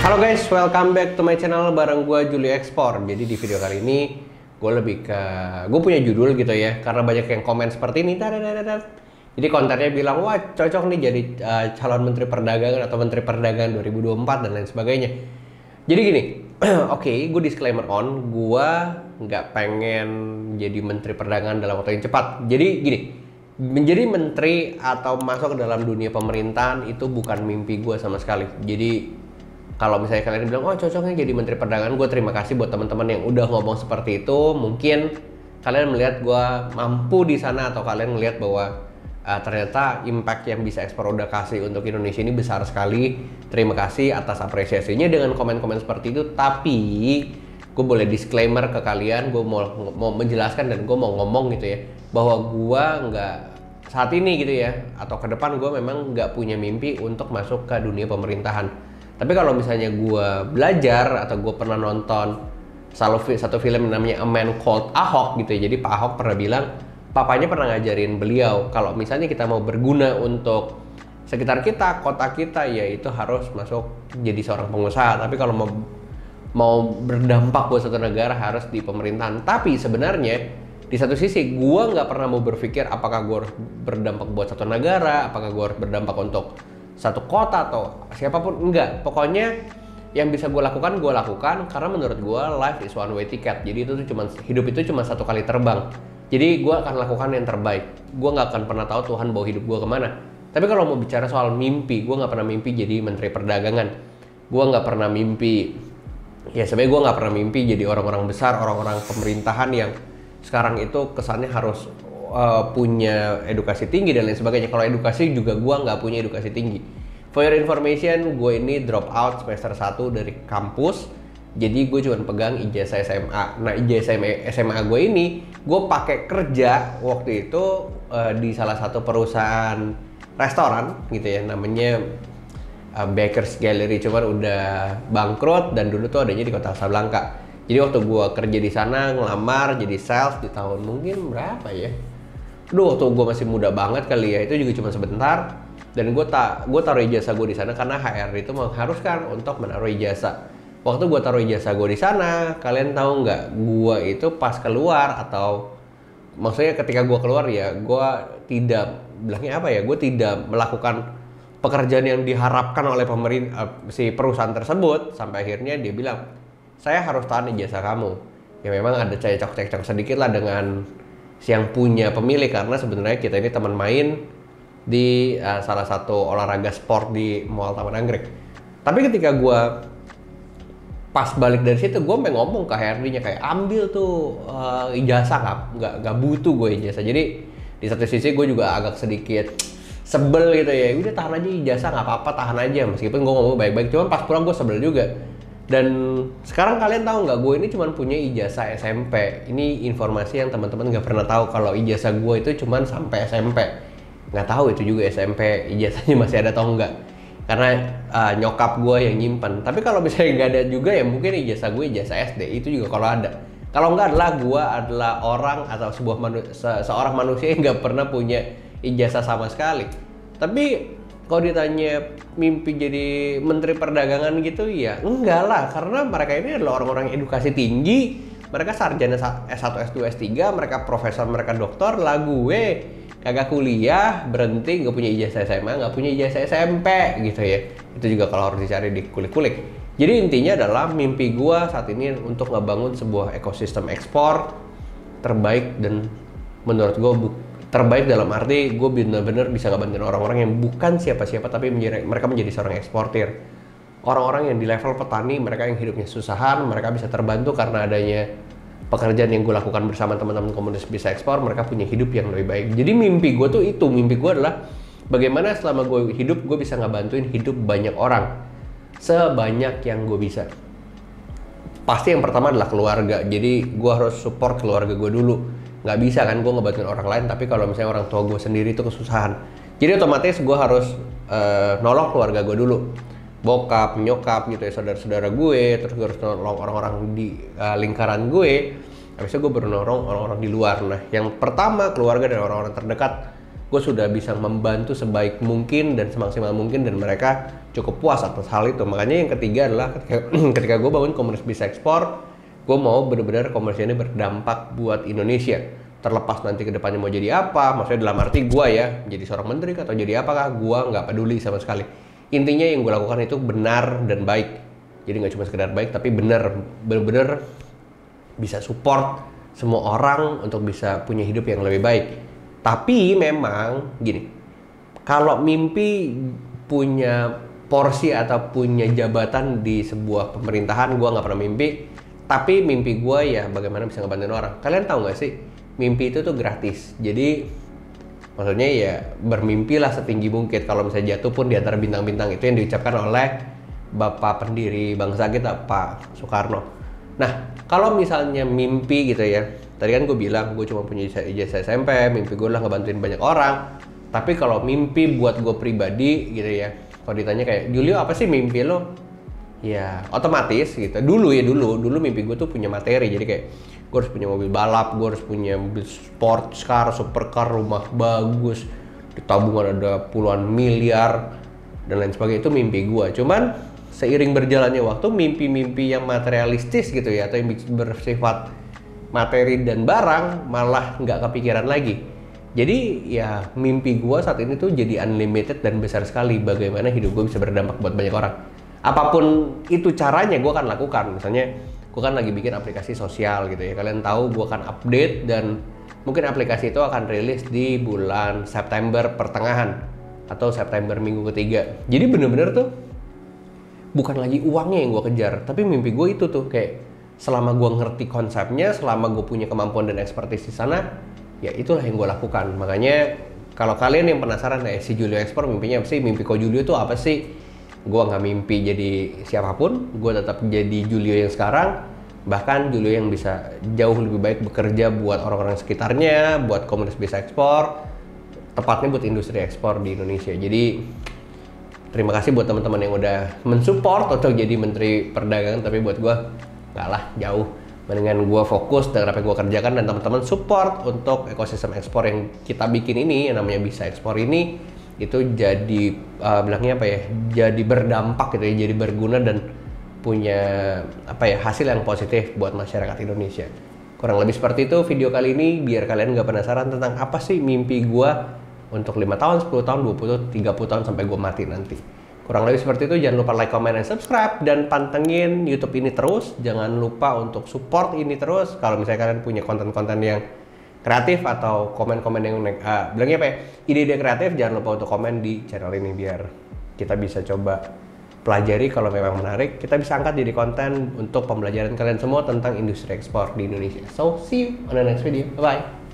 Halo guys, welcome back to my channel bareng gue Juli Ekspor. Jadi di video kali ini gue punya judul gitu ya, karena banyak yang komen seperti ini. Jadi kontennya bilang, wah cocok nih jadi calon Menteri Perdagangan atau Menteri Perdagangan 2024 dan lain sebagainya. Jadi gini, oke, gue disclaimer on, gue nggak pengen jadi Menteri Perdagangan dalam waktu yang cepat. Jadi gini, menjadi menteri atau masuk ke dalam dunia pemerintahan itu bukan mimpi gue sama sekali. Jadi kalau misalnya kalian bilang, oh cocoknya jadi Menteri Perdagangan, gue terima kasih buat teman-teman yang udah ngomong seperti itu. Mungkin kalian melihat gue mampu di sana, atau kalian melihat bahwa ternyata impact yang bisa Ekspor udah kasih untuk Indonesia ini besar sekali. Terima kasih atas apresiasinya dengan komen-komen seperti itu. Tapi gue boleh disclaimer ke kalian, gue mau menjelaskan dan gue mau ngomong gitu ya, bahwa gue nggak saat ini gitu ya, atau ke depan gue memang nggak punya mimpi untuk masuk ke dunia pemerintahan. Tapi kalau misalnya gue belajar atau gue pernah nonton satu film namanya A Man Called Ahok gitu ya. Jadi Pak Ahok pernah bilang, papanya pernah ngajarin beliau kalau misalnya kita mau berguna untuk sekitar kita, kota kita, ya itu harus masuk jadi seorang pengusaha. Tapi kalau mau berdampak buat satu negara harus di pemerintahan. Tapi sebenarnya di satu sisi gue nggak pernah mau berpikir apakah gue harus berdampak buat satu negara, apakah gue harus berdampak untuk satu kota atau siapapun. Enggak, pokoknya yang bisa gue lakukan karena menurut gue life is one way ticket. Jadi hidup itu cuma satu kali terbang. Jadi gue akan lakukan yang terbaik. Gue nggak akan pernah tahu Tuhan bawa hidup gue kemana. Tapi kalau mau bicara soal mimpi, gue nggak pernah mimpi jadi Menteri Perdagangan. Gue nggak pernah mimpi, ya sebenarnya gue nggak pernah mimpi jadi orang-orang besar, orang-orang pemerintahan yang sekarang itu kesannya harus punya edukasi tinggi dan lain sebagainya. Kalau edukasi juga gue nggak punya edukasi tinggi. For your information, gue ini drop out semester 1 dari kampus. Jadi gue cuma pegang ijazah SMA. Nah ijazah SMA gue ini gue pakai kerja waktu itu di salah satu perusahaan restoran gitu ya, namanya Baker's Gallery, cuman udah bangkrut dan dulu tuh adanya di Kota Casablanca. Jadi waktu gue kerja di sana, ngelamar jadi sales di tahun mungkin berapa ya? Waktu gue masih muda banget kali ya, itu juga cuma sebentar. Dan gue taruh ijazah gue di sana karena HR itu mengharuskan untuk menaruh ijazah. Waktu gue taruh ijazah gue di sana, kalian tahu nggak? Gue itu pas keluar, atau maksudnya ketika gue keluar ya, gue tidak bilangnya apa ya? Gue tidak melakukan pekerjaan yang diharapkan oleh si perusahaan tersebut. Sampai akhirnya dia bilang, saya harus tahan ijazah kamu. Ya memang ada cekcok sedikit lah dengan yang punya pemilik, karena sebenarnya kita ini teman main di salah satu olahraga sport di Mall Taman Anggrek. Tapi ketika gue pas balik dari situ, gue pengen ngomong ke HRD-nya kayak, ambil tuh ijazah, nggak butuh gue ijazah. Jadi di satu sisi gue juga agak sedikit sebel gitu ya, udah tahan aja ijazah, nggak apa-apa, tahan aja. Meskipun gue ngomong baik-baik, cuman pas pulang gue sebel juga. Dan sekarang kalian tahu nggak, gue ini cuma punya ijazah SMP. Ini informasi yang teman-teman nggak pernah tahu, kalau ijazah gue itu cuma sampai SMP. Nggak tahu itu juga SMP ijazahnya masih ada atau enggak, karena nyokap gue yang nyimpan. Tapi kalau misalnya nggak ada juga ya mungkin ijazah gue ijazah SD itu juga kalau ada. Kalau nggak adalah gue adalah orang atau seorang manusia yang nggak pernah punya ijazah sama sekali. Tapi kalau ditanya mimpi jadi Menteri Perdagangan gitu ya enggak lah, karena mereka ini adalah orang-orang edukasi tinggi, mereka sarjana S1, S2, S3, mereka profesor, mereka doktor. Lah gue kagak kuliah, berhenti, nggak punya ijazah SMA, nggak punya ijazah SMP gitu ya. Itu juga kalau harus dicari di kulik-kulik. Jadi intinya adalah mimpi gue saat ini untuk ngebangun sebuah ekosistem ekspor terbaik, dan menurut gue terbaik dalam arti gue benar-benar bisa ngebantuin orang-orang yang bukan siapa-siapa, tapi mereka menjadi seorang eksportir. Orang-orang yang di level petani, mereka yang hidupnya susahan, mereka bisa terbantu karena adanya pekerjaan yang gue lakukan bersama teman-teman komunitas bisa ekspor. Mereka punya hidup yang lebih baik. Jadi mimpi gue tuh itu, mimpi gue adalah bagaimana selama gue hidup, gue bisa ngebantuin hidup banyak orang sebanyak yang gue bisa. Pasti yang pertama adalah keluarga. Jadi gue harus support keluarga gue dulu. Nggak bisa kan gue ngebantuin orang lain tapi kalau misalnya orang tua gue sendiri itu kesusahan. Jadi otomatis gue harus nolong keluarga gue dulu, bokap, nyokap gitu ya, saudara-saudara gue. Terus gue harus nolong orang-orang di lingkaran gue. Habis itu gue baru nolong orang-orang di luar. Nah yang pertama keluarga dan orang-orang terdekat. gue sudah bisa membantu sebaik mungkin dan semaksimal mungkin, dan mereka cukup puas atas hal itu. Makanya yang ketiga adalah ketika gue bangun komunitas bisa ekspor, gue mau benar-benar komunitas ini berdampak buat Indonesia. Terlepas nanti kedepannya mau jadi apa, maksudnya dalam arti gue ya jadi seorang menteri atau jadi apakah, gue nggak peduli sama sekali. Intinya yang gue lakukan itu benar dan baik. Jadi nggak cuma sekedar baik, tapi benar-benar bisa support semua orang untuk bisa punya hidup yang lebih baik. Tapi memang gini, kalau mimpi punya porsi atau punya jabatan di sebuah pemerintahan, gue nggak pernah mimpi. Tapi mimpi gue ya bagaimana bisa ngebantuin orang. Kalian tahu nggak sih, mimpi itu tuh gratis. Jadi maksudnya ya bermimpilah setinggi mungkin. Kalau misalnya jatuh pun di antara bintang-bintang, itu yang diucapkan oleh Bapak pendiri bangsa kita, Pak Soekarno. Nah, kalau misalnya mimpi gitu ya, tadi kan gue bilang gue cuma punya ijazah SMP, mimpi gue lah ngebantuin banyak orang. Tapi kalau mimpi buat gue pribadi gitu ya, kalau ditanya kayak, Julio apa sih mimpi lo? Ya otomatis gitu, dulu mimpi gue tuh punya materi. Jadi kayak gue harus punya mobil balap, gue harus punya mobil sports car, supercar, rumah bagus, di tabungan ada puluhan miliar dan lain sebagainya. Itu mimpi gue. Cuman seiring berjalannya waktu, mimpi-mimpi yang materialistis gitu ya, atau yang bersifat materi dan barang malah nggak kepikiran lagi. Jadi ya mimpi gue saat ini tuh jadi unlimited dan besar sekali, bagaimana hidup gue bisa berdampak buat banyak orang. Apapun itu caranya gue akan lakukan. Misalnya gue kan lagi bikin aplikasi sosial gitu ya, kalian tahu gue akan update, dan mungkin aplikasi itu akan rilis di bulan September pertengahan atau September minggu ketiga. Jadi bener-bener tuh bukan lagi uangnya yang gue kejar, tapi mimpi gue itu tuh kayak selama gue ngerti konsepnya, selama gue punya kemampuan dan expertise di sana, ya itulah yang gue lakukan. Makanya kalau kalian yang penasaran si Julio Ekspor mimpinya apa sih, mimpi Ko Julio itu apa sih, gue nggak mimpi jadi siapapun, gue tetap jadi Julio yang sekarang. Bahkan Julio yang bisa jauh lebih baik bekerja buat orang-orang sekitarnya, buat komunitas bisa ekspor, tepatnya buat industri ekspor di Indonesia. Jadi terima kasih buat teman-teman yang udah mensupport untuk jadi Menteri Perdagangan, tapi buat gue nggak lah, jauh. Mendingan gue fokus dengan apa yang gue kerjakan, dan teman-teman support untuk ekosistem ekspor yang kita bikin ini, yang namanya bisa ekspor ini, itu jadi bilangnya apa ya, jadi berdampak gitu ya, jadi berguna dan punya apa ya, hasil yang positif buat masyarakat Indonesia. Kurang lebih seperti itu video kali ini, biar kalian nggak penasaran tentang apa sih mimpi gue untuk 5 tahun, 10 tahun, 20, 30 tahun sampai gue mati nanti. Kurang lebih seperti itu. Jangan lupa like, comment, dan subscribe, dan pantengin YouTube ini terus. Jangan lupa untuk support ini terus. Kalau misalnya kalian punya konten-konten yang kreatif atau komen-komen yang bilangnya apa ya, ide-ide kreatif, jangan lupa untuk komen di channel ini biar kita bisa coba pelajari. Kalau memang menarik, kita bisa angkat jadi konten untuk pembelajaran kalian semua tentang industri ekspor di Indonesia. So, see you on the next video. Bye-bye.